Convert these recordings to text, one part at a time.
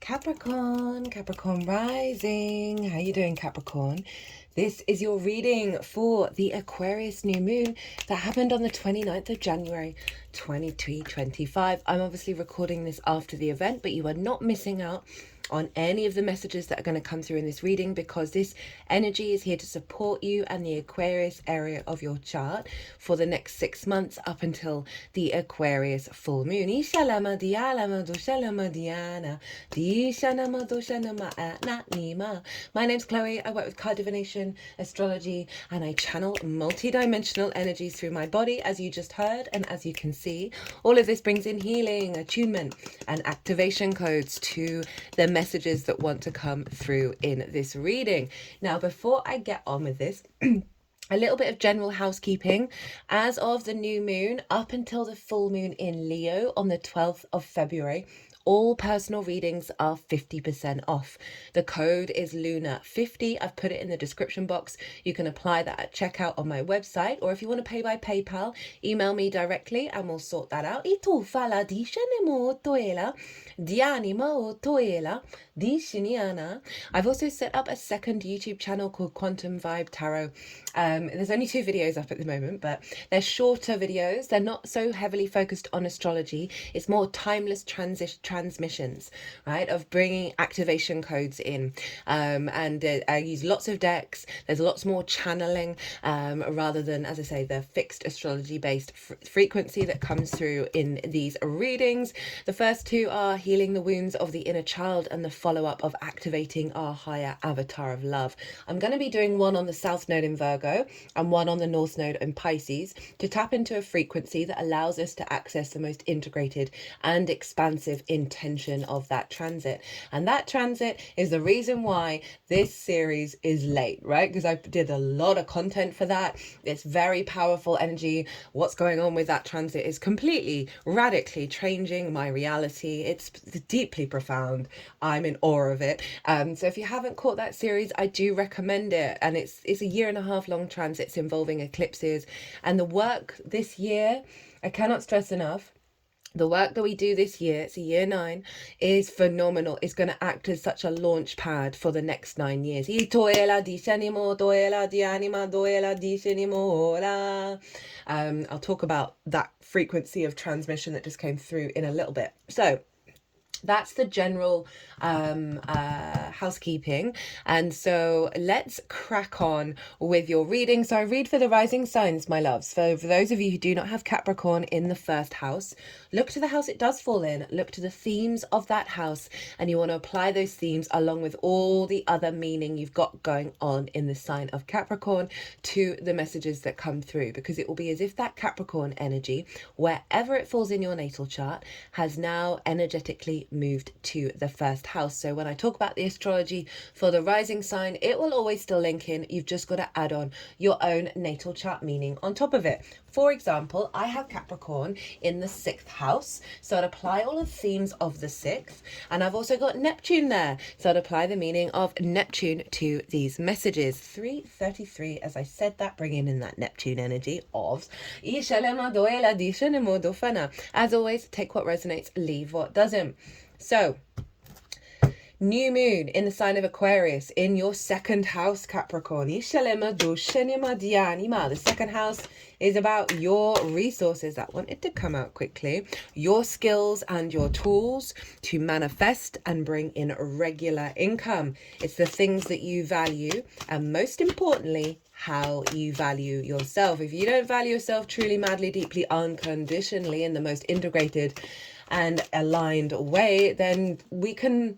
Capricorn rising. How you doing, Capricorn? This is your reading for the Aquarius new moon that happened on the 29th of January 2025. I'm obviously recording this after the event, but you are not missing out on any of the messages that are going to come through in this reading, because this energy is here to support you and the Aquarius area of your chart for the next 6 months up until the Aquarius full moon. My name's Chloe. I work with card divination, astrology, and I channel multi-dimensional energies through my body, as you just heard. And as you can see, all of this brings in healing, attunement, and activation codes to the messages that want to come through in this reading. Now, before I get on with this, a little bit of general housekeeping. As of the new moon up until the full moon in Leo on the 12th of February, all personal readings are 50% off. The code is Luna50. I've put it in the description box. You can apply that at checkout on my website, or if you want to pay by PayPal, email me directly and we'll sort that out. I've also set up a second YouTube channel called Quantum Vibe Tarot. There's only 2 videos up at the moment, but they're shorter videos. They're not so heavily focused on astrology. It's more timeless transmissions, right, of bringing activation codes in. I use lots of decks. There's lots more channeling rather than, as I say, the fixed astrology-based frequency that comes through in these readings. The first 2 are healing the wounds of the inner child and the follow-up of activating our higher avatar of love. I'm going to be doing one on the South Node in Virgo and one on the North Node in Pisces to tap into a frequency that allows us to access the most integrated and expansive intention of that transit. And that transit is the reason why this series is late, right? Because I did a lot of content for that. It's very powerful energy. What's going on with that transit is completely, radically changing my reality. It's deeply profound. I'm in awe of it. So if you haven't caught that series, I do recommend it. And it's a 1.5 year long transits involving eclipses. And the work this year, I cannot stress enough, the work that we do this year, it's a year 9, is phenomenal. It's going to act as such a launch pad for the next 9 years. I'll talk about that frequency of transmission that just came through in a little bit. So that's the general housekeeping, and so let's crack on with your reading. So I read for the rising signs, my loves. For those of you who do not have Capricorn in the first house, look to the house it does fall in, look to the themes of that house, and you want to apply those themes along with all the other meaning you've got going on in the sign of Capricorn to the messages that come through, because it will be as if that Capricorn energy, wherever it falls in your natal chart, has now energetically moved to the first house. So when I talk about the astrology for the rising sign, it will always still link in. You've just got to add on your own natal chart meaning on top of it. For example, I have Capricorn in the 6th house, so I'd apply all the themes of the 6th, and I've also got Neptune there, so I'd apply the meaning of Neptune to these messages. 333, as I said that, bringing in that Neptune energy of as always, take what resonates, leave what doesn't. So, new moon in the sign of Aquarius in your 2nd house, Capricorn. The 2nd house is about your resources. That wanted to come out quickly. Your skills and your tools to manifest and bring in regular income. It's the things that you value, and most importantly, how you value yourself. If you don't value yourself truly, madly, deeply, unconditionally, in the most integrated and aligned way, then we can,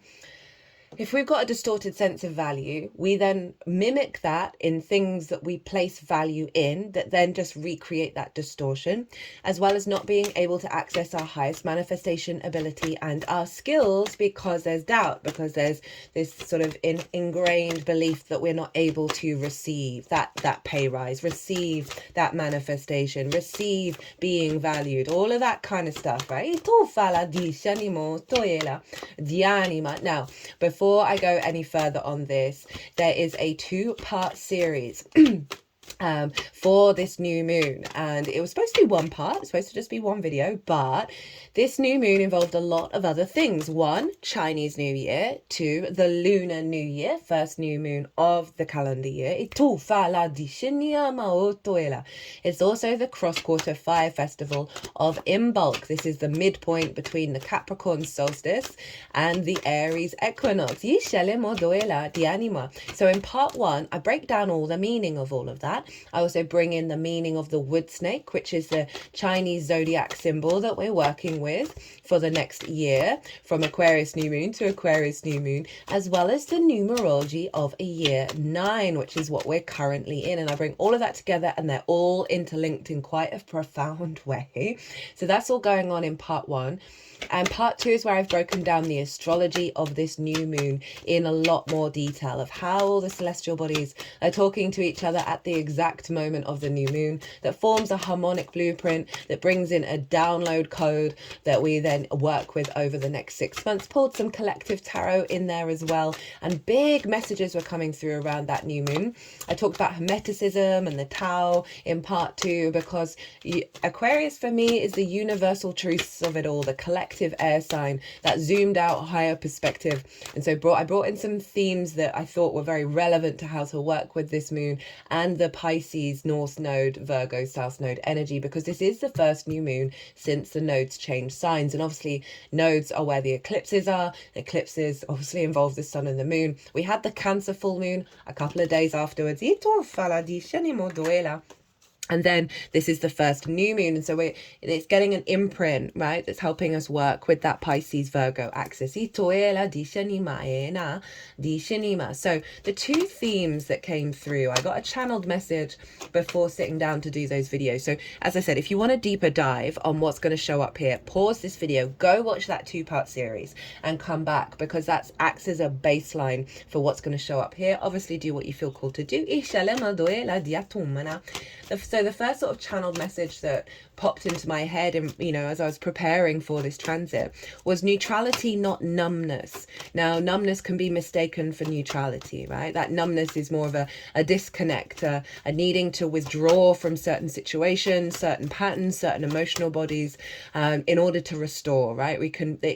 if we've got a distorted sense of value, we then mimic that in things that we place value in, that then just recreate that distortion, as well as not being able to access our highest manifestation ability and our skills because there's doubt, because there's this sort of ingrained belief that we're not able to receive that pay rise, receive that manifestation, receive being valued, all of that kind of stuff, right? Now, before I go any further on this, there is a 2-part series for this new moon, and it was supposed to be one part, it's supposed to just be one video, but this new moon involved a lot of other things. One, Chinese New Year. Two, the Lunar New Year, first new moon of the calendar year. It's also the cross-quarter fire festival of Imbolc. This is the midpoint between the Capricorn solstice and the Aries equinox. So in part one, I break down all the meaning of all of that. I also bring in the meaning of the wood snake, which is the Chinese zodiac symbol that we're working with for the next year, from Aquarius new moon to Aquarius new moon, as well as the numerology of a year 9, which is what we're currently in. And I bring all of that together, and they're all interlinked in quite a profound way. So that's all going on in part one. And part two is where I've broken down the astrology of this new moon in a lot more detail, of how all the celestial bodies are talking to each other at the exact moment of the new moon, that forms a harmonic blueprint that brings in a download code that we then work with over the next 6 months. Pulled some collective tarot in there as well, and big messages were coming through around that new moon. I talked about Hermeticism and the Tao in part two, because Aquarius for me is the universal truths of it all, the collective air sign, that zoomed out higher perspective. And so I brought in some themes that I thought were very relevant to how to work with this moon and the Pisces North Node, Virgo South Node energy, because this is the first new moon since the nodes changed signs. And obviously nodes are where the eclipses are. Eclipses obviously involve the sun and the moon. We had the Cancer full moon a couple of days afterwards. And then this is the first new moon. And so it's getting an imprint, right? That's helping us work with that Pisces Virgo axis. So the two themes that came through, I got a channeled message before sitting down to do those videos. So as I said, if you want a deeper dive on what's going to show up here, pause this video, go watch that 2-part series and come back, because that acts as a baseline for what's going to show up here. Obviously do what you feel called to do. So the first sort of channeled message that popped into my head, and as I was preparing for this transit, was neutrality, not numbness. Now, numbness can be mistaken for neutrality, right? That numbness is more of a disconnect, a needing to withdraw from certain situations, certain patterns, certain emotional bodies, in order to restore, right?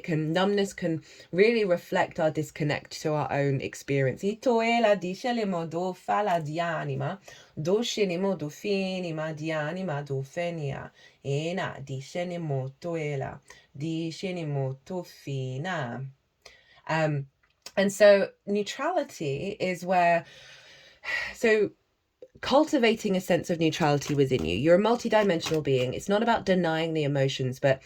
Numbness can really reflect our disconnect to our own experience. Do shenimo do finima dianima do fenia ena di shenimo toela di shenimo to fina. And so neutrality is where, cultivating a sense of neutrality within you. You're a multidimensional being. It's not about denying the emotions, but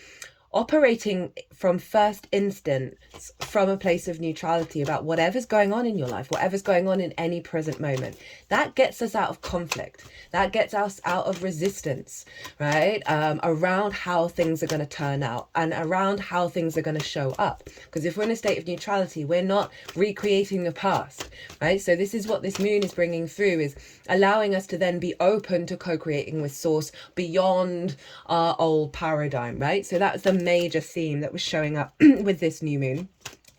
operating from first instance from a place of neutrality about whatever's going on in your life, whatever's going on in any present moment. That gets us out of conflict. That gets us out of resistance, right? Around how things are going to turn out and around how things are going to show up. Because if we're in a state of neutrality, we're not recreating the past, right? So this is what this moon is bringing through, is allowing us to then be open to co-creating with source beyond our old paradigm, right? So that's the major theme that was showing up with this new moon.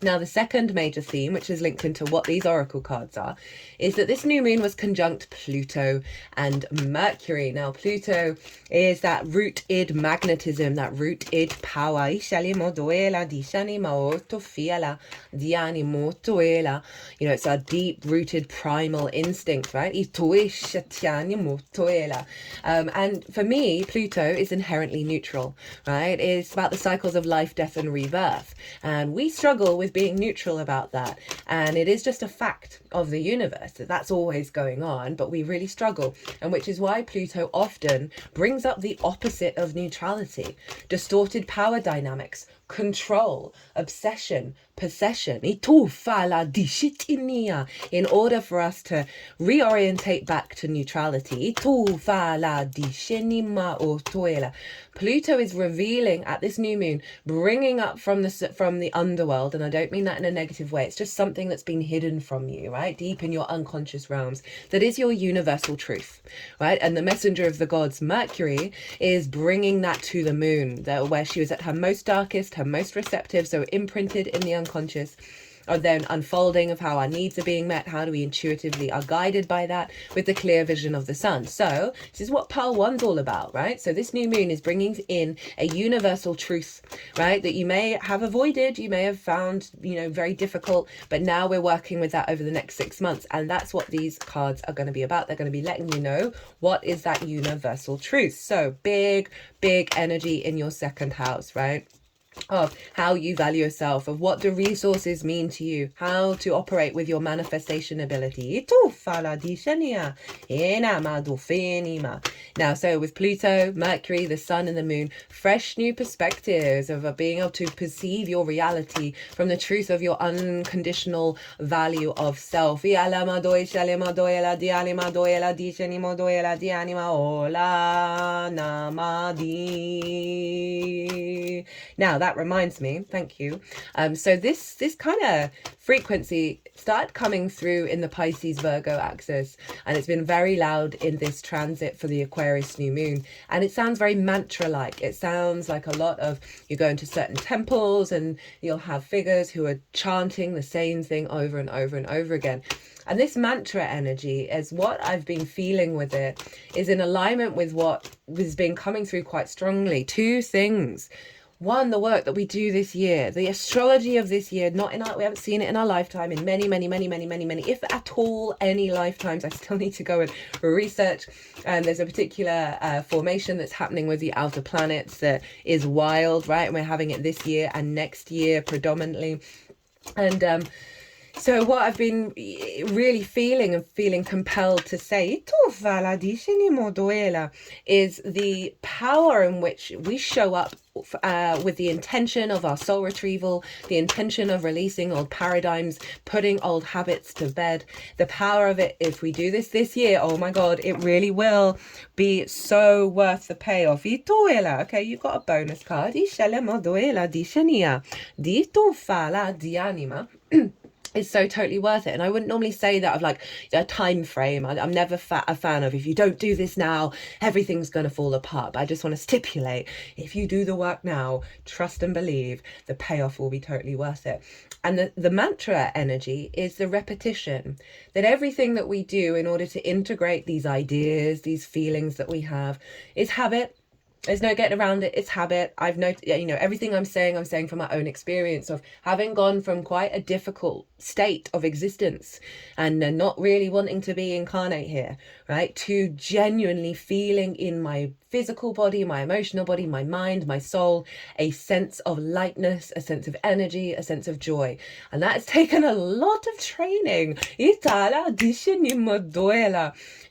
Now, the second major theme, which is linked into what these oracle cards are, is that this new moon was conjunct Pluto and Mercury. Now, Pluto is that root-id magnetism, that root-id power. It's our deep-rooted primal instinct, right? And for me, Pluto is inherently neutral, right? It's about the cycles of life, death, and rebirth. And we struggle with being neutral about that, and it is just a fact of the universe that's always going on, but we really struggle, and which is why Pluto often brings up the opposite of neutrality: distorted power dynamics, control, obsession, possession, in order for us to reorientate back to neutrality. Pluto is revealing at this new moon, bringing up from the underworld, and I don't mean that in a negative way, it's just something that's been hidden from you, right, deep in your unconscious realms, that is your universal truth, right? And the messenger of the gods, Mercury, is bringing that to the moon, where she was at her most darkest, her most receptive, so imprinted in the unconscious. then unfolding of how our needs are being met. How do we intuitively are guided by that with the clear vision of the sun? So this is what Pile 1's all about, right? So this new moon is bringing in a universal truth, right, that you may have avoided, you may have found, you know, very difficult, but now we're working with that over the next 6 months. And that's what these cards are going to be about. They're going to be letting you know what is that universal truth. So big energy in your second house, right? Of how you value yourself, of what the resources mean to you, how to operate with your manifestation ability. Now, so with Pluto, Mercury, the sun and the moon, fresh new perspectives of being able to perceive your reality from the truth of your unconditional value of self. Now that reminds me, thank you. So this kind of frequency started coming through in the Pisces Virgo axis, and it's been very loud in this transit for the Aquarius new moon, and it sounds very mantra like. It sounds like a lot of, you go into certain temples and you'll have figures who are chanting the same thing over and over and over again. And this mantra energy, is what I've been feeling with it, is in alignment with what has been coming through quite strongly. Two things. One, the work that we do this year, the astrology of this year, we haven't seen it in our lifetime, in many, if at all, any lifetimes. I still need to go and research. And there's a particular formation that's happening with the outer planets that is wild, right? And we're having it this year and next year predominantly. And so what I've been really feeling compelled to say is the power in which we show up with the intention of our soul retrieval, the intention of releasing old paradigms, putting old habits to bed. The power of it, if we do this year, oh my God, it really will be so worth the payoff. Okay, you've got a bonus card. It's so totally worth it. And I wouldn't normally say that of like a time frame. I'm never a fan of, if you don't do this now, everything's going to fall apart. But I just want to stipulate, if you do the work now, trust and believe, the payoff will be totally worth it. And the mantra energy is the repetition, that everything that we do in order to integrate these ideas, these feelings that we have, is habit. There's no getting around it. It's habit. I've noticed, you know, everything I'm saying from my own experience of having gone from quite a difficult state of existence and not really wanting to be incarnate here, right, to genuinely feeling in my physical body, my emotional body, my mind, my soul, a sense of lightness, a sense of energy, a sense of joy. And that's taken a lot of training.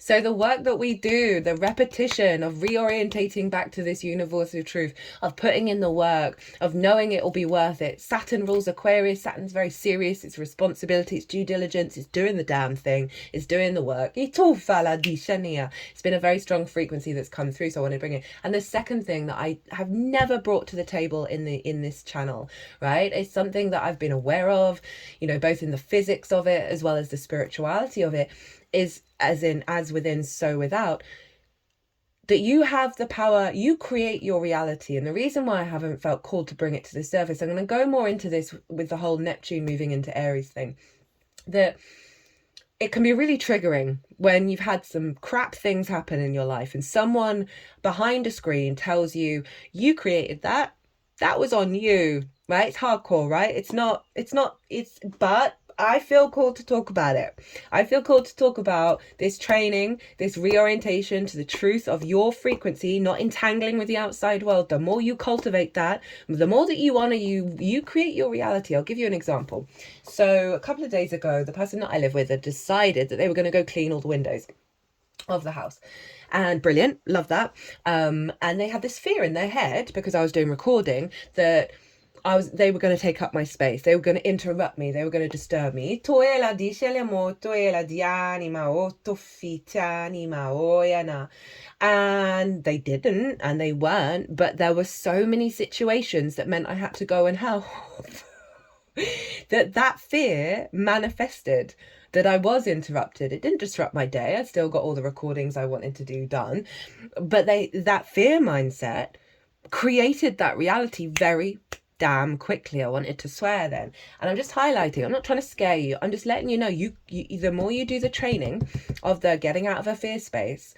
So the work that we do, the repetition of reorientating back to this universal truth, of putting in the work, of knowing it will be worth it. Saturn rules Aquarius. Saturn's very serious. It's responsibility, it's due diligence, it's doing the damn thing, it's doing the work. It's been a very strong frequency that's come through, so I want to bring it. And the second thing that I have never brought to the table in this channel, right, it's something that I've been aware of, you know, both in the physics of it as well as the spirituality of it, is as within, so without, that you have the power, you create your reality. And the reason why I haven't felt called to bring it to the surface, I'm going to go more into this with the whole Neptune moving into Aries thing, that it can be really triggering when you've had some crap things happen in your life and someone behind a screen tells you, you created that was on you, right? It's hardcore, right? But I feel called to talk about it. I feel called to talk about this training, this reorientation to the truth of your frequency, not entangling with the outside world. The more you cultivate that, the more that you honor you create your reality. I'll give you an example. So a couple of days ago, the person that I live with had decided that they were going to go clean all the windows of the house. And brilliant, love that. And they had this fear in their head, because I was doing recording, that they were going to take up my space. They were going to interrupt me. They were going to disturb me. And they didn't, and they weren't. But there were so many situations that meant I had to go and help. that fear manifested, that I was interrupted. It didn't disrupt my day. I still got all the recordings I wanted to do done. But that fear mindset created that reality very damn quickly. I wanted to swear then. And I'm just highlighting. I'm not trying to scare you. I'm just letting you know, you the more you do the training of the getting out of a fear space,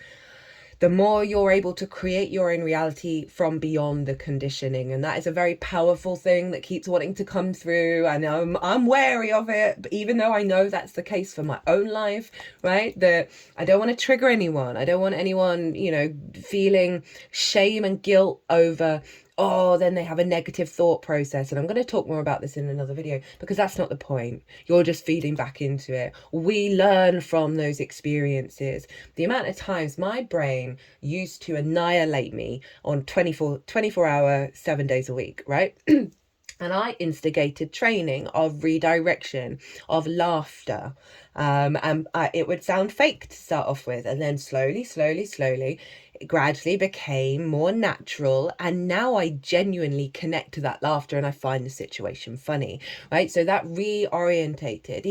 the more you're able to create your own reality from beyond the conditioning. And that is a very powerful thing that keeps wanting to come through. And I'm wary of it, but even though I know that's the case for my own life, right? That I don't want to trigger anyone. I don't want anyone, you know, feeling shame and guilt over, oh, then they have a negative thought process. And I'm going to talk more about this in another video, because that's not the point. You're just feeding back into it. We learn from those experiences. The amount of times my brain used to annihilate me on 24 hour, 7 days a week, right? And I instigated training of redirection, of laughter. It would sound fake to start off with. And then slowly, it gradually became more natural. And now I genuinely connect to that laughter and I find the situation funny, right? So that reorientated.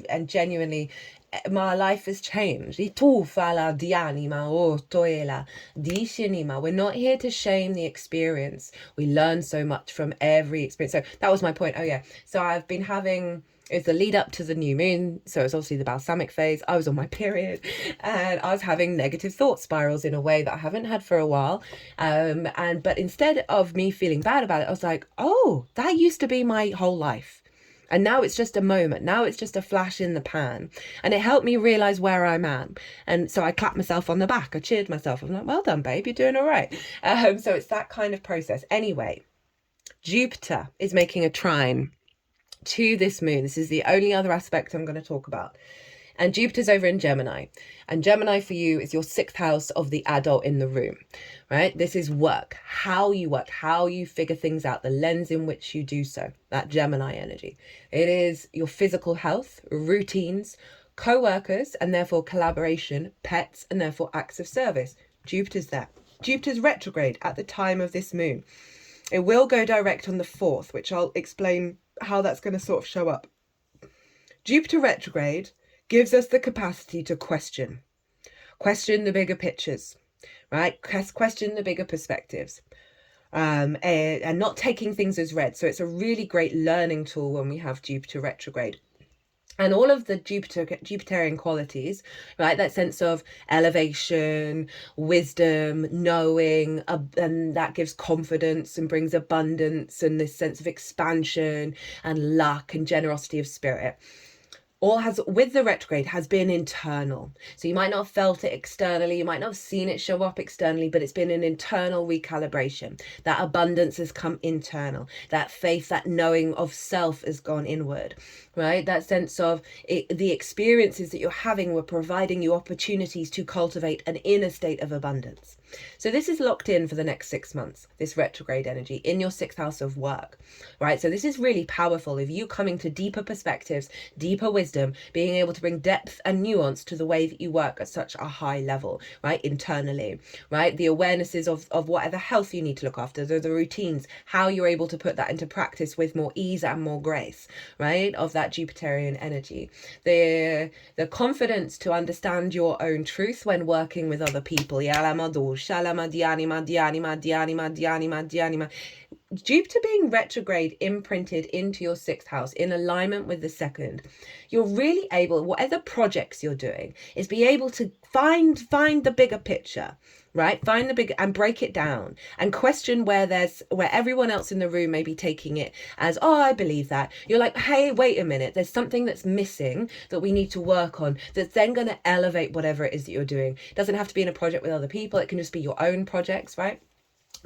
And genuinely, my life has changed. We're not here to shame the experience. We learn so much from every experience. So that was my point. Oh yeah. So I've been having, it's the lead up to the new moon. So it's obviously the balsamic phase. I was on my period and I was having negative thought spirals in a way that I haven't had for a while. But instead of me feeling bad about it, I was like, oh, that used to be my whole life. And now it's just a moment. Now it's just a flash in the pan. And it helped me realize where I'm at. And so I clapped myself on the back. I cheered myself. I'm like, well done, babe. You're doing all right. So it's that kind of process. Anyway, Jupiter is making a trine to this moon. This is the only other aspect I'm going to talk about. And Jupiter's over in Gemini. And Gemini for you is your 6th house of the adult in the room, right? This is work, how you figure things out, the lens in which you do so, that Gemini energy. It is your physical health, routines, co-workers, and therefore collaboration, pets, and therefore acts of service. Jupiter's there. Jupiter's retrograde at the time of this moon. It will go direct on the 4th, which I'll explain how that's going to sort of show up. Jupiter retrograde gives us the capacity to question the bigger pictures, right? Question the bigger perspectives, and not taking things as read. So it's a really great learning tool when we have Jupiter retrograde. And all of the Jupiterian qualities, right? That sense of elevation, wisdom, knowing, and that gives confidence and brings abundance and this sense of expansion and luck and generosity of spirit. All has, with the retrograde, has been internal. So you might not have felt it externally, you might not have seen it show up externally, but it's been an internal recalibration. That abundance has come internal. That faith, that knowing of self has gone inward, right? That sense of it, the experiences that you're having were providing you opportunities to cultivate an inner state of abundance. So this is locked in for the next 6 months, this retrograde energy in your 6th house of work, right? So this is really powerful. If you coming to deeper perspectives, deeper wisdom, being able to bring depth and nuance to the way that you work at such a high level, right? Internally, right? The awarenesses of whatever health you need to look after, the routines, how you're able to put that into practice with more ease and more grace, right? Of that Jupiterian energy. The confidence to understand your own truth when working with other people. Jupiter being retrograde imprinted into your 6th house in alignment with the 2nd, you're really able, whatever projects you're doing, is be able to find the bigger picture, right? Find the big and break it down and question where everyone else in the room may be taking it as, oh, I believe that. You're like, hey, wait a minute. There's something that's missing that we need to work on that's then going to elevate whatever it is that you're doing. It doesn't have to be in a project with other people. It can just be your own projects, right?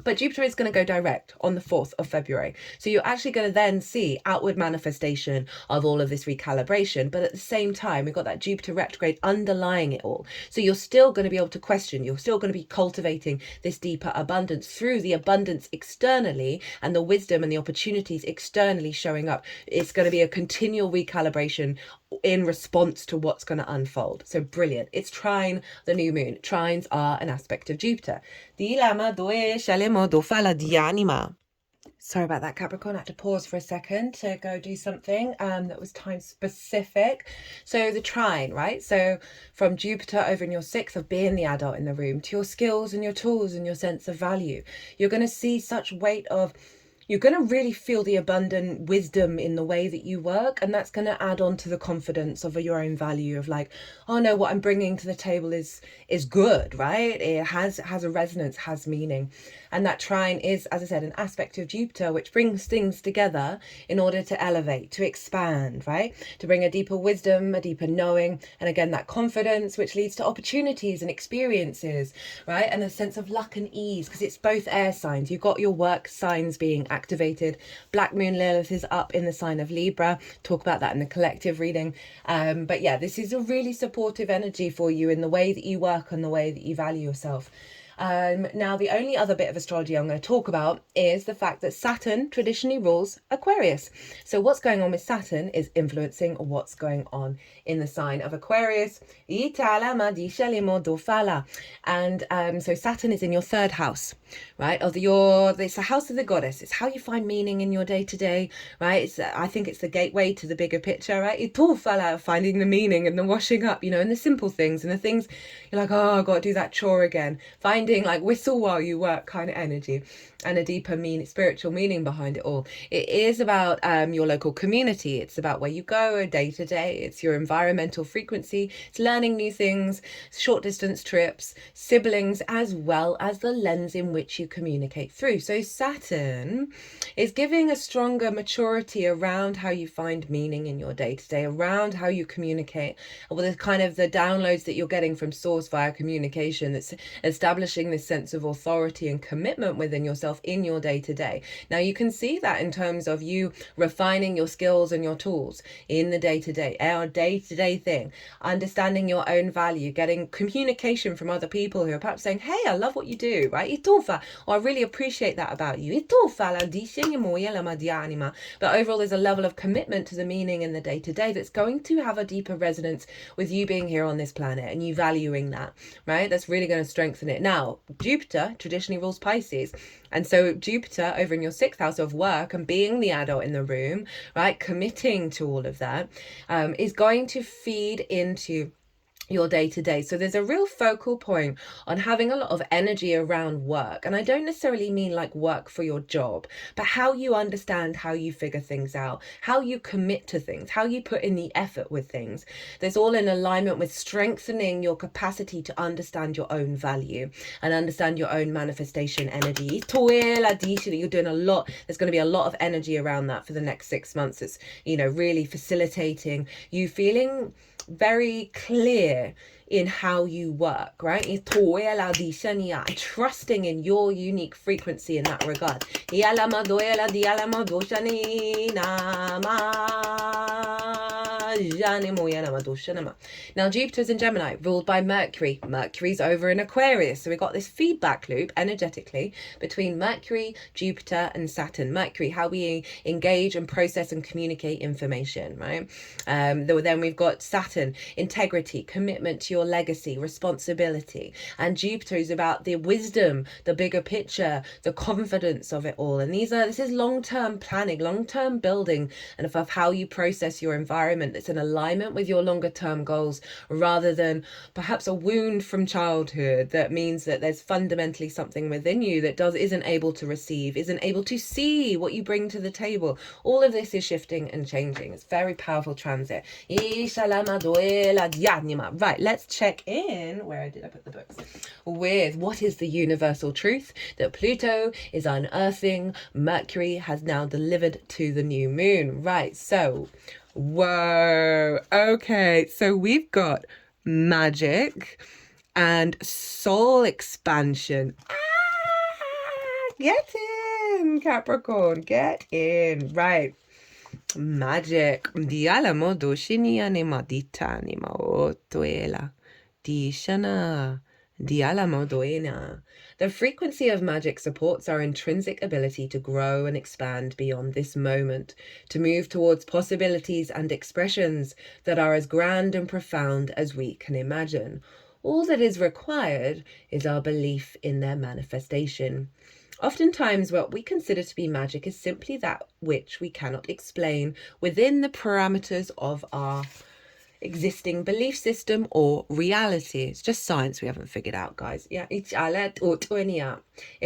But Jupiter is going to go direct on the 4th of February. So you're actually going to then see outward manifestation of all of this recalibration. But at the same time, we've got that Jupiter retrograde underlying it all. So you're still going to be able to question. You're still going to be cultivating this deeper abundance through the abundance externally and the wisdom and the opportunities externally showing up. It's going to be a continual recalibration in response to what's going to unfold. So brilliant. It's trine the new moon. Trines are an aspect of Jupiter. So Sorry about that, Capricorn. I had to pause for a second to go do something that was time specific. So the trine, right? So from Jupiter over in your sixth of being the adult in the room to your skills and your tools and your sense of value, you're going to see such weight of, you're going to really feel the abundant wisdom in the way that you work. And that's going to add on to the confidence of your own value of like, oh no, what I'm bringing to the table is good, right? It has a resonance, has meaning. And that trine is, as I said, an aspect of Jupiter, which brings things together in order to elevate, to expand, right? To bring a deeper wisdom, a deeper knowing. And again, that confidence, which leads to opportunities and experiences, right? And a sense of luck and ease, because it's both air signs. You've got your work signs being activated. Black Moon Lilith is up in the sign of Libra. Talk about that in the collective reading. But yeah, this is a really supportive energy for you in the way that you work and the way that you value yourself. Now, the only other bit of astrology I'm going to talk about is the fact that Saturn traditionally rules Aquarius. So what's going on with Saturn is influencing what's going on in the sign of Aquarius. And so Saturn is in your third house, right? It's the house of the goddess. It's how you find meaning in your day-to-day, right? I think it's the gateway to the bigger picture, right? Finding the meaning and the washing up, and the simple things and the things you're like, oh, I've got to do that chore again. Finding like whistle while you work kind of energy and a deeper spiritual meaning behind it all. It is about your local community. It's about where you go day to day. It's your environmental frequency. It's learning new things, short distance trips, siblings, as well as the lens in which you communicate through. So Saturn is giving a stronger maturity around how you find meaning in your day to day, around how you communicate, well, the kind of the downloads that you're getting from source via communication, that's establishing this sense of authority and commitment within yourself in your day-to-day. Now you can see that in terms of you refining your skills and your tools in the day-to-day, our day-to-day thing, understanding your own value, getting communication from other people who are perhaps saying, hey, I love what you do, right? Or I really appreciate that about you. But overall, there's a level of commitment to the meaning in the day-to-day that's going to have a deeper resonance with you being here on this planet and you valuing that, right? That's really going to strengthen it. Now, Jupiter traditionally rules Pisces. And so Jupiter over in your sixth house of work and being the adult in the room, right, committing to all of that, is going to feed into your day-to-day. So there's a real focal point on having a lot of energy around work. And I don't necessarily mean like work for your job, but how you understand how you figure things out, how you commit to things, how you put in the effort with things. There's all in alignment with strengthening your capacity to understand your own value and understand your own manifestation energy. You're doing a lot. There's going to be a lot of energy around that for the next 6 months. It's, really facilitating you feeling very clear in how you work, right? Trusting in your unique frequency in that regard. Now Jupiter's in Gemini, ruled by Mercury. Mercury's over in Aquarius. So we got this feedback loop energetically between Mercury, Jupiter and Saturn. Mercury, how we engage and process and communicate information, right? Then we've got Saturn, integrity, commitment to your legacy, responsibility. And Jupiter is about the wisdom, the bigger picture, the confidence of it all. And this is long-term planning, long-term building, and of how you process your environment that's in alignment with your longer term goals, rather than perhaps a wound from childhood that means that there's fundamentally something within you that isn't able to receive, isn't able to see what you bring to the table. All of this is shifting and changing. It's very powerful transit. Right, let's check in. Where did I put the books? With what is the universal truth that Pluto is unearthing Mercury has now delivered to the new moon. Right, so whoa, okay, so we've got magic and soul expansion. Get in, Capricorn, get in. Right, magic. Dialamo doshini anima ditanima otuela dishana dialamo doena. The frequency of magic supports our intrinsic ability to grow and expand beyond this moment, to move towards possibilities and expressions that are as grand and profound as we can imagine. All that is required is our belief in their manifestation. Oftentimes, what we consider to be magic is simply that which we cannot explain within the parameters of our existing belief system or reality. It's just science we haven't figured out, guys. Yeah, if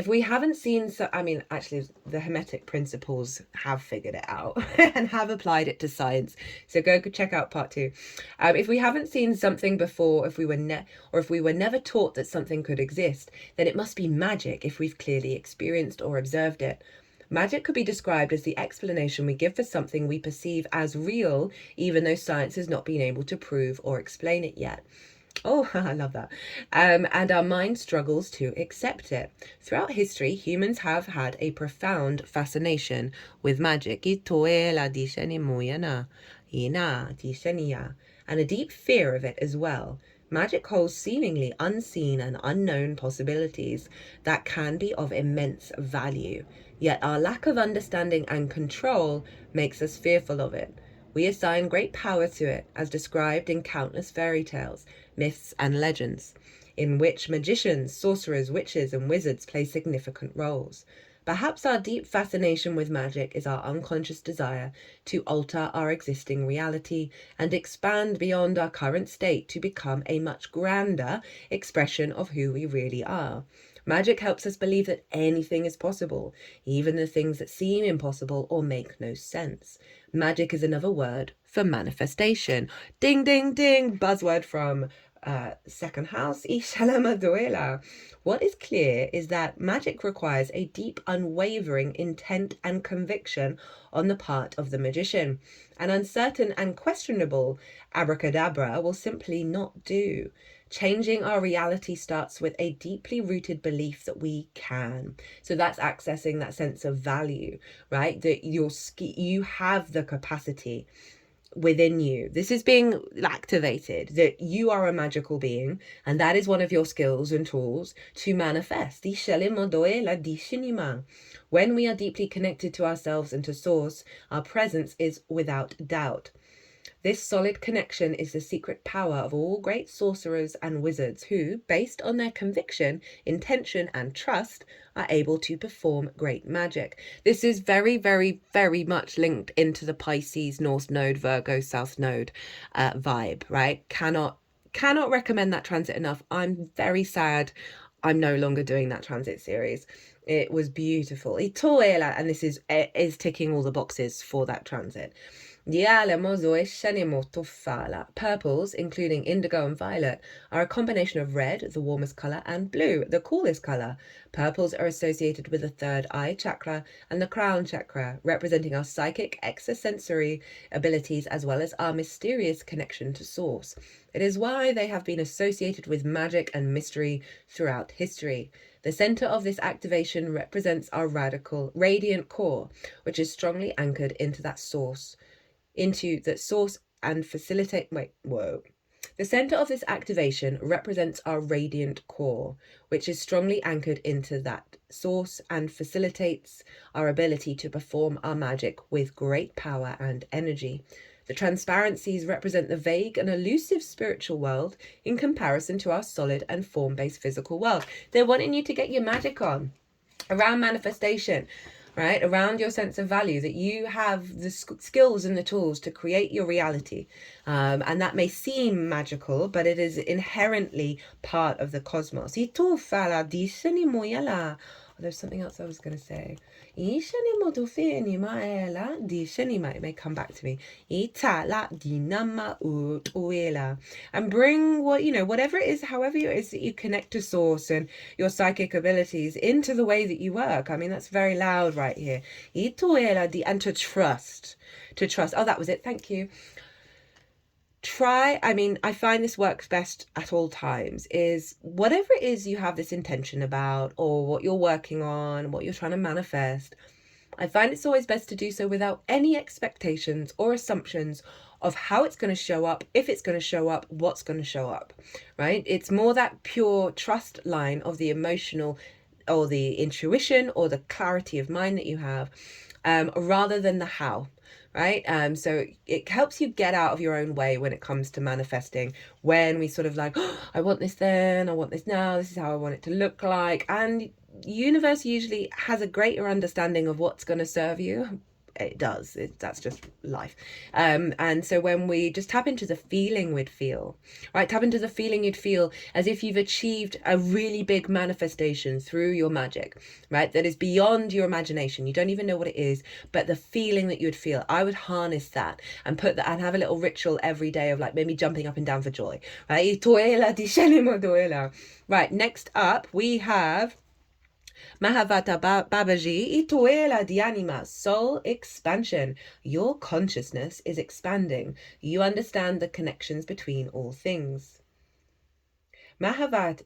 we haven't seen, so I mean, actually, the Hermetic principles have figured it out and have applied it to science. So go check out part 2. If we haven't seen something before, if we were never taught that something could exist, then it must be magic if we've clearly experienced or observed it. Magic could be described as the explanation we give for something we perceive as real, even though science has not been able to prove or explain it yet. Oh, I love that. And our mind struggles to accept it. Throughout history, humans have had a profound fascination with magic, and a deep fear of it as well. Magic holds seemingly unseen and unknown possibilities that can be of immense value. Yet our lack of understanding and control makes us fearful of it. We assign great power to it, as described in countless fairy tales, myths, and legends, in which magicians, sorcerers, witches, and wizards play significant roles. Perhaps our deep fascination with magic is our unconscious desire to alter our existing reality and expand beyond our current state to become a much grander expression of who we really are. Magic helps us believe that anything is possible, even the things that seem impossible or make no sense. Magic is another word for manifestation. Ding, ding, ding, buzzword from second house. What is clear is that magic requires a deep, unwavering intent and conviction on the part of the magician. An uncertain and questionable abracadabra will simply not do. Changing our reality starts with a deeply rooted belief that we can. So that's accessing that sense of value, right? That you have the capacity within you. This is being activated, that you are a magical being, and that is one of your skills and tools to manifest. When we are deeply connected to ourselves and to source, our presence is without doubt. This solid connection is the secret power of all great sorcerers and wizards who, based on their conviction, intention, and trust, are able to perform great magic. This is very, very, very much linked into the Pisces North Node, Virgo South Node vibe, right? Cannot recommend that transit enough. I'm very sad I'm no longer doing that transit series. It was beautiful. And this is ticking all the boxes for that transit. Purples, including indigo and violet, are a combination of red, the warmest colour, and blue, the coolest colour. Purples are associated with the third eye chakra and the crown chakra, representing our psychic, extrasensory abilities as well as our mysterious connection to source. It is why they have been associated with magic and mystery throughout history. The center of this activation represents our radiant core, which is strongly anchored into that source. The center of this activation represents our radiant core, which is strongly anchored into that source and facilitates our ability to perform our magic with great power and energy. The transparencies represent the vague and elusive spiritual world in comparison to our solid and form-based physical world. They're wanting you to get your magic on around manifestation, right? Around your sense of value, that you have the skills and the tools to create your reality. And that may seem magical, but it is inherently part of the cosmos. There's something else I was going to say. It may come back to me. And bring whatever it is, however it is that you connect to source and your psychic abilities into the way that you work. I mean, that's very loud right here. And to trust. Oh, that was it. Thank you. I find this works best at all times, is whatever it is you have this intention about, or what you're working on, what you're trying to manifest, I find it's always best to do so without any expectations or assumptions of how it's going to show up, if it's going to show up, what's going to show up, right? It's more that pure trust line of the emotional or the intuition or the clarity of mind that you have, rather than the how. Right? So it helps you get out of your own way when it comes to manifesting, when we sort of like, oh, I want this then, I want this now, this is how I want it to look like. And universe usually has a greater understanding of what's going to serve you. It does. That's just life. And so when we just tap into the feeling we'd feel, right? Tap into the feeling you'd feel as if you've achieved a really big manifestation through your magic, right? That is beyond your imagination. You don't even know what it is, but the feeling that you'd feel, I would harness that and put that and have a little ritual every day of like maybe jumping up and down for joy, right? Right. Next up, we have Mahavata Babaji, Ituela Dianima, soul expansion. Your consciousness is expanding. You understand the connections between all things. Mahavata,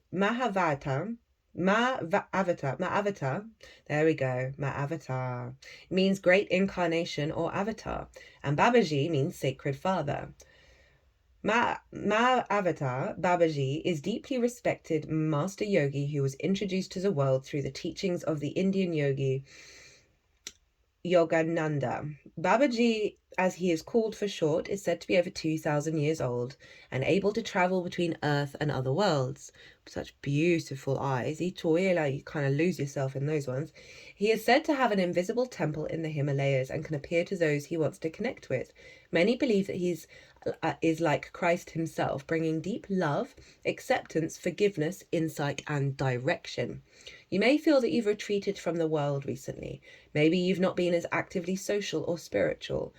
there we go, Ma'avatar, means great incarnation or avatar. And Babaji means sacred father. Avatar Babaji is deeply respected master yogi who was introduced to the world through the teachings of the Indian yogi Yogananda. Babaji, as he is called for short, is said to be over 2,000 years old and able to travel between Earth and other worlds. Such beautiful eyes. You kind of lose yourself in those ones. He is said to have an invisible temple in the Himalayas and can appear to those he wants to connect with. Many believe that he is like Christ himself, bringing deep love, acceptance, forgiveness, insight, and direction. You may feel that you've retreated from the world recently. Maybe you've not been as actively social or spiritual.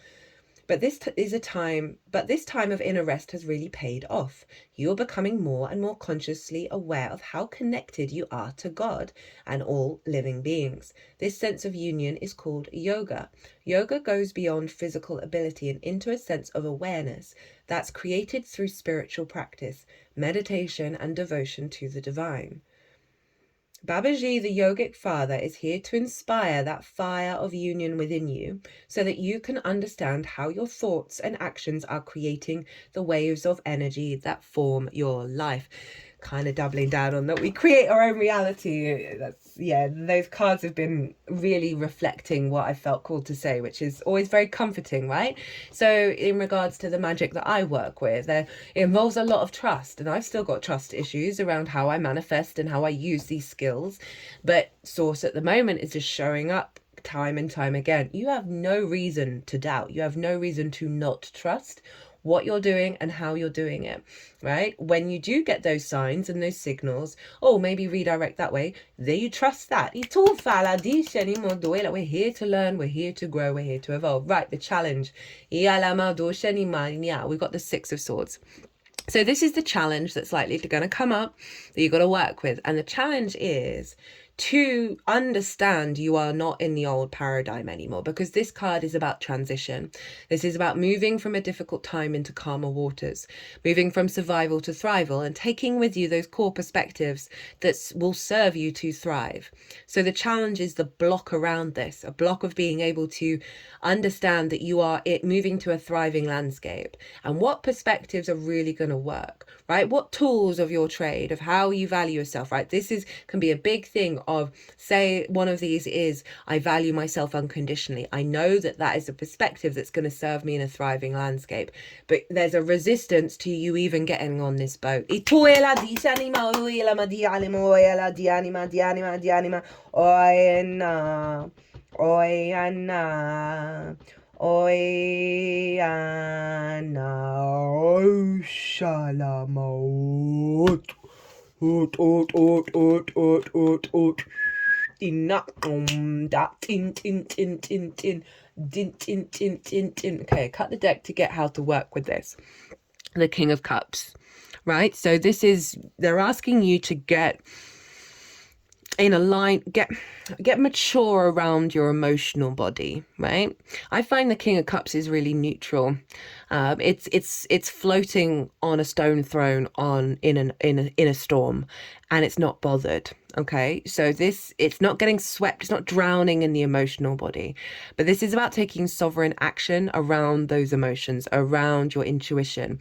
But this time of inner rest has really paid off. You're becoming more and more consciously aware of how connected you are to God and all living beings. This sense of union is called yoga. Yoga goes beyond physical ability and into a sense of awareness that's created through spiritual practice, meditation, and devotion to the divine. Babaji, the yogic father, is here to inspire that fire of union within you so that you can understand how your thoughts and actions are creating the waves of energy that form your life. Kind of doubling down on that we create our own reality. Those cards have been really reflecting what I felt called to say, which is always very comforting, right? So in regards to the magic that I work with, it involves a lot of trust, and I've still got trust issues around how I manifest and how I use these skills. But Source at the moment is just showing up time and time again. You have no reason to doubt. You have no reason to not trust what you're doing and how you're doing it, right? When you do get those signs and those signals, maybe redirect that way, then you trust that. We're here to learn, we're here to grow, we're here to evolve. Right, the challenge. We've got the Six of Swords. So this is the challenge that's likely going to come up that you've got to work with. And the challenge is to understand you are not in the old paradigm anymore, because this card is about transition. This is about moving from a difficult time into calmer waters, moving from survival to thrival, and taking with you those core perspectives that will serve you to thrive. So the challenge is the block around this, a block of being able to understand that you are moving to a thriving landscape, and what perspectives are really going to work, right? What tools of your trade, of how you value yourself, right? This can be a big thing of, say, one of these is, I value myself unconditionally. I know that is a perspective that's going to serve me in a thriving landscape, but there's a resistance to you even getting on this boat. Okay, cut the deck to get how to work with this. The King of Cups, right? So they're asking you to get in a line, get mature around your emotional body, right? I find the King of Cups is really neutral. It's floating on a stone throne in a storm, and it's not bothered. Okay, so it's not getting swept, it's not drowning in the emotional body, but this is about taking sovereign action around those emotions, around your intuition.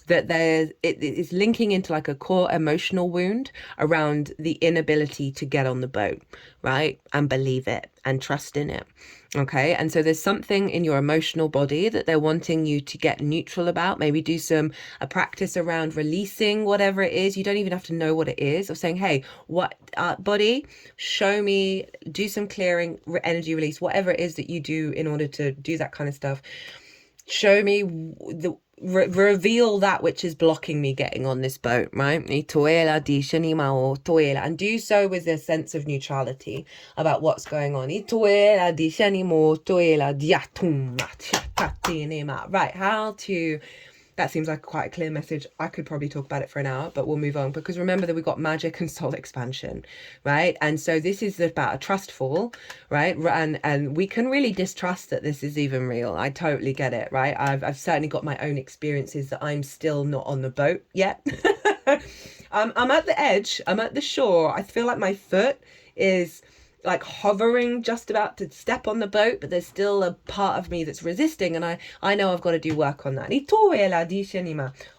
That it is linking into like a core emotional wound around the inability to get on the boat, right? And believe it and trust in it. Okay, and so there's something in your emotional body that they're wanting you to get neutral about. Maybe do a practice around releasing whatever it is. You don't even have to know what it is, or saying, hey, what body, show me, do some clearing, energy release, whatever it is that you do in order to do that kind of stuff. Show me reveal that which is blocking me getting on this boat, right? And do so with a sense of neutrality about what's going on. Right, how to... That seems like quite a clear message. I could probably talk about it for an hour, but we'll move on, because remember that we've got magic and soul expansion, right? And so this is about a trust fall, right? And we can really distrust that this is even real. I totally get it, right? I've certainly got my own experiences that I'm still not on the boat yet. I'm at the edge. I'm at the shore. I feel like my foot is like hovering, just about to step on the boat, but there's still a part of me that's resisting, and I know I've got to do work on that.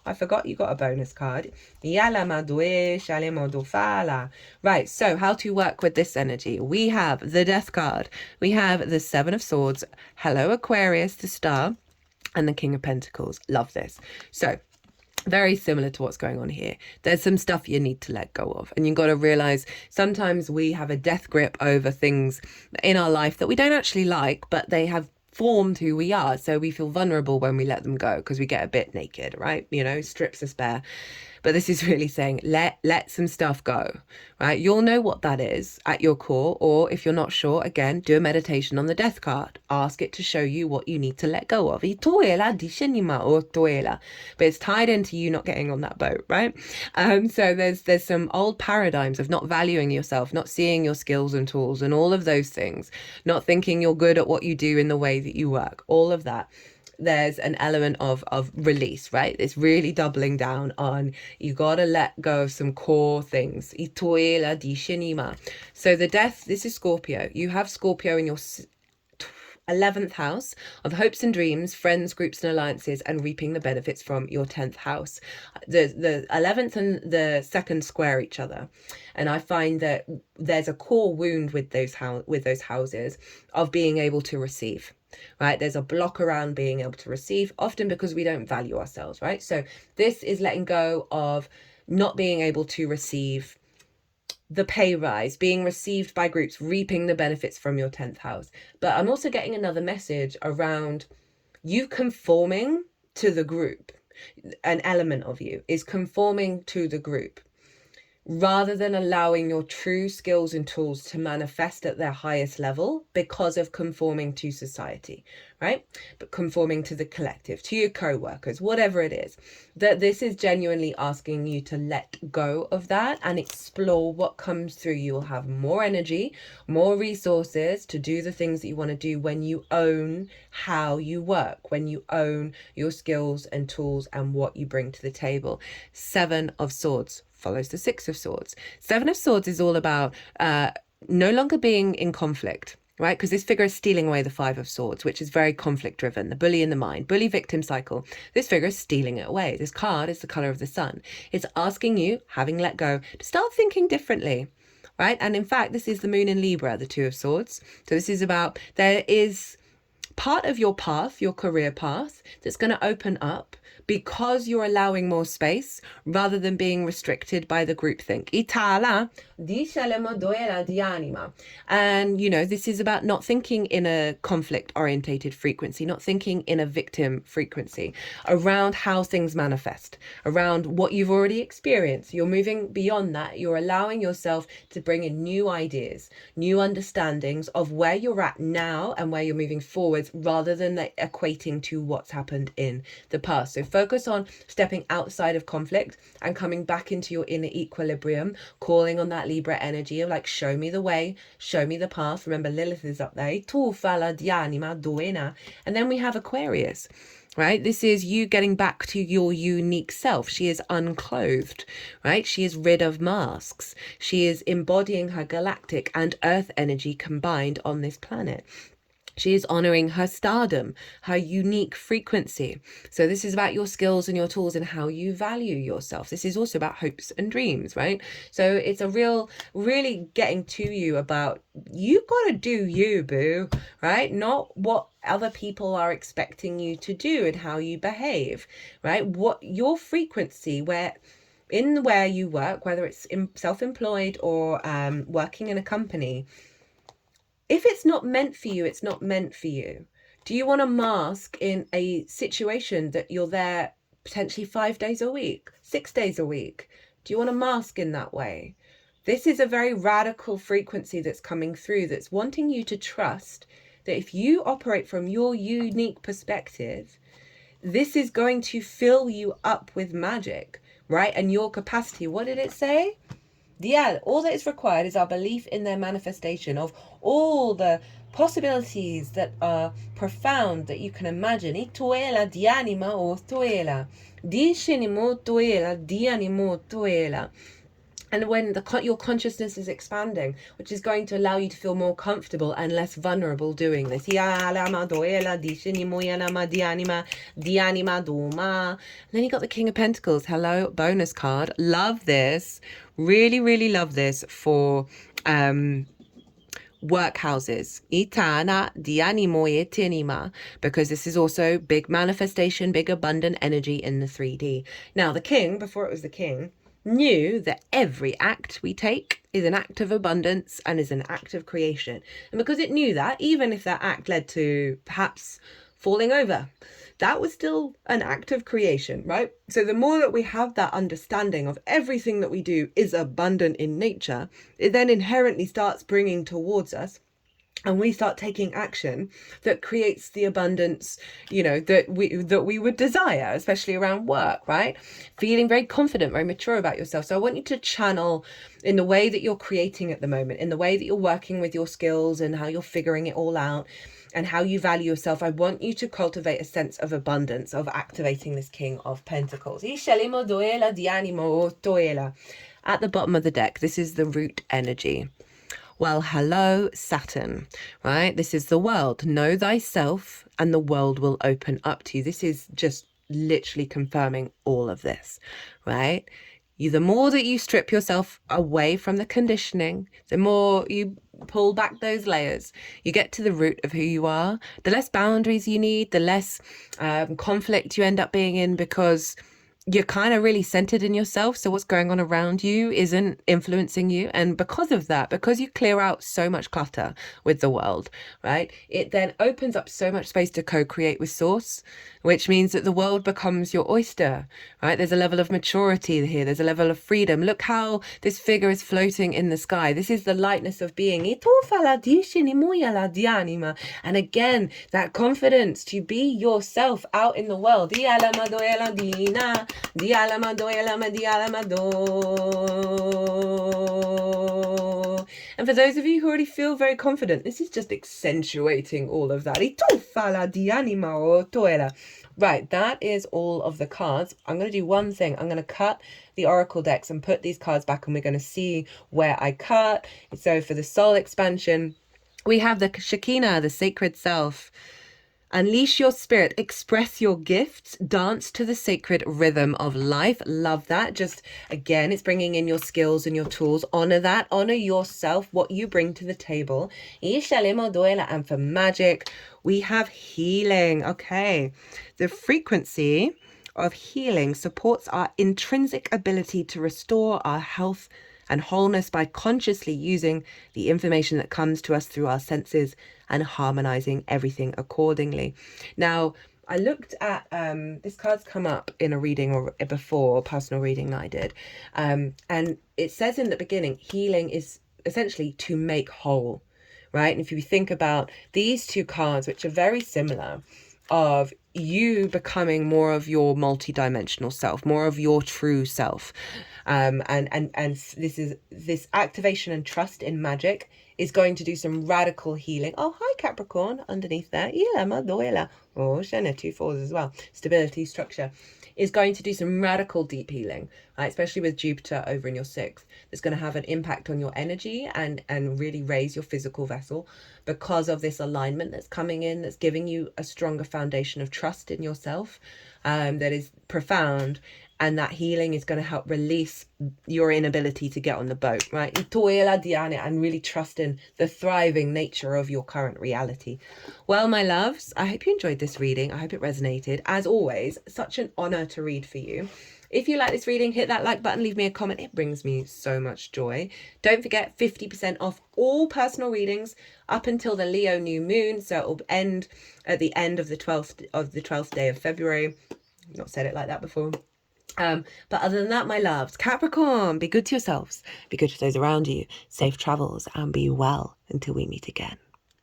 I forgot you got a bonus card. Right, so how to work with this energy. We have the Death card, we have the Seven of Swords, hello Aquarius, the Star, and the King of Pentacles. Love this. So very similar to what's going on here. There's some stuff you need to let go of, and you've got to realize sometimes we have a death grip over things in our life that we don't actually like, but they have formed who we are, so we feel vulnerable when we let them go, because we get a bit naked, right? You know, strips us bare. But this is really saying let some stuff go, right? You'll know what that is at your core, or if you're not sure, again, do a meditation on the Death card. Ask it to show you what you need to let go of. But it's tied into you not getting on that boat, right? So there's some old paradigms of not valuing yourself, not seeing your skills and tools and all of those things, not thinking you're good at what you do in the way that you work, all of that. There's an element of release, right? It's really doubling down on, you gotta let go of some core things. So the Death, this is Scorpio. You have Scorpio in your 11th house of hopes and dreams, friends, groups and alliances, and reaping the benefits from your 10th house. The 11th and the 2nd square each other, and I find that there's a core wound with those houses of being able to receive, right? There's a block around being able to receive, often because we don't value ourselves, right? So this is letting go of not being able to receive the pay rise, being received by groups, reaping the benefits from your 10th house. But I'm also getting another message around you conforming to the group. An element of you is conforming to the group, rather than allowing your true skills and tools to manifest at their highest level because of conforming to society, right? But conforming to the collective, to your co-workers, whatever it is. That this is genuinely asking you to let go of that and explore what comes through. You'll have more energy, more resources to do the things that you want to do when you own how you work, when you own your skills and tools and what you bring to the table. 7 of Swords follows the 6 of Swords. 7 of Swords is all about no longer being in conflict, right? Because this figure is stealing away the 5 of Swords, which is very conflict driven, the bully in the mind, bully victim cycle. This figure is stealing it away. This card is the color of the sun. It's asking you, having let go, to start thinking differently, right? And in fact, this is the moon in Libra, the 2 of Swords. So this is about, there is part of your path, your career path, that's going to open up because you're allowing more space rather than being restricted by the groupthink. And, you know, this is about not thinking in a conflict-orientated frequency, not thinking in a victim frequency, around how things manifest, around what you've already experienced. You're moving beyond that. You're allowing yourself to bring in new ideas, new understandings of where you're at now and where you're moving forwards, rather than equating to what's happened in the past. So focus on stepping outside of conflict and coming back into your inner equilibrium, calling on that Libra energy of like, show me the way, show me the path. Remember, Lilith is up there. And then we have Aquarius, right? This is you getting back to your unique self. She is unclothed, right? She is rid of masks. She is embodying her galactic and earth energy combined on this planet. She is honoring her stardom, her unique frequency. So this is about your skills and your tools and how you value yourself. This is also about hopes and dreams, right? So it's a really getting to you about, you got to do you, boo, right? Not what other people are expecting you to do and how you behave, right? What your frequency, where you work, whether it's self-employed or working in a company, if it's not meant for you, it's not meant for you. Do you want to mask in a situation that you're there potentially 5 days a week, 6 days a week? Do you want to mask in that way? This is a very radical frequency that's coming through, that's wanting you to trust that if you operate from your unique perspective, this is going to fill you up with magic, right? And your capacity. What did it say? Yeah, all that is required is our belief in their manifestation of all the possibilities that are profound that you can imagine. Ituela di anima o tuela. Di shinimo tuela, di animo tuela. And when your consciousness is expanding, which is going to allow you to feel more comfortable and less vulnerable doing this. And then you got the King of Pentacles. Hello, bonus card. Love this. Really, really love this for workhouses. Because this is also big manifestation, big abundant energy in the 3D. Now, the king, before it was the king, knew that every act we take is an act of abundance and is an act of creation. And because it knew that, even if that act led to perhaps falling over, that was still an act of creation, right? So the more that we have that understanding of everything that we do is abundant in nature, it then inherently starts bringing towards us, and we start taking action that creates the abundance, that we would desire, especially around work, right? Feeling very confident, very mature about yourself. So I want you to channel in the way that you're creating at the moment, in the way that you're working with your skills and how you're figuring it all out and how you value yourself. I want you to cultivate a sense of abundance, of activating this King of Pentacles. At the bottom of the deck, this is the root energy. Well, hello, Saturn, right? This is the world. Know thyself and the world will open up to you. This is just literally confirming all of this, right? The more that you strip yourself away from the conditioning, the more you pull back those layers, you get to the root of who you are, the less boundaries you need, the less conflict you end up being in, because you're kind of really centered in yourself. So what's going on around you isn't influencing you. And because of that, because you clear out so much clutter with the world, right, it then opens up so much space to co-create with source, which means that the world becomes your oyster, right? There's a level of maturity here. There's a level of freedom. Look how this figure is floating in the sky. This is the lightness of being. And again, that confidence to be yourself out in the world. And for those of you who already feel very confident, this is just accentuating all of that. Right, that is all of the cards. I'm going to do one thing. I'm going to cut the oracle decks and put these cards back, and we're going to see where I cut. So for the soul expansion, we have the Shekinah, the sacred self. Unleash your spirit, express your gifts, dance to the sacred rhythm of life. Love that. Just again, it's bringing in your skills and your tools. Honor that. Honor yourself, what you bring to the table. And for magic, we have healing. Okay. The frequency of healing supports our intrinsic ability to restore our health and wholeness by consciously using the information that comes to us through our senses and harmonizing everything accordingly. Now, I looked at this card's come up in a reading or before, a personal reading that I did, and it says in the beginning, healing is essentially to make whole, right? And if you think about these two cards, which are very similar, of you becoming more of your multidimensional self, more of your true self, and this activation and trust in magic is going to do some radical healing. Oh, hi Capricorn, underneath there. or Shena, 2 4s as well, stability, structure, is going to do some radical deep healing, right? Especially with Jupiter over in your 6th. That's going to have an impact on your energy and really raise your physical vessel because of this alignment that's coming in, that's giving you a stronger foundation of trust in yourself, that is profound. And that healing is going to help release your inability to get on the boat, right? And really trust in the thriving nature of your current reality. Well, my loves, I hope you enjoyed this reading. I hope it resonated. As always, such an honor to read for you. If you like this reading, hit that like button, leave me a comment. It brings me so much joy. Don't forget 50% off all personal readings up until the Leo new moon. So it will end at the end of the 12th day of February. I've not said it like that before. But other than that, my loves, Capricorn, be good to yourselves, be good to those around you, safe travels, and be well until we meet again.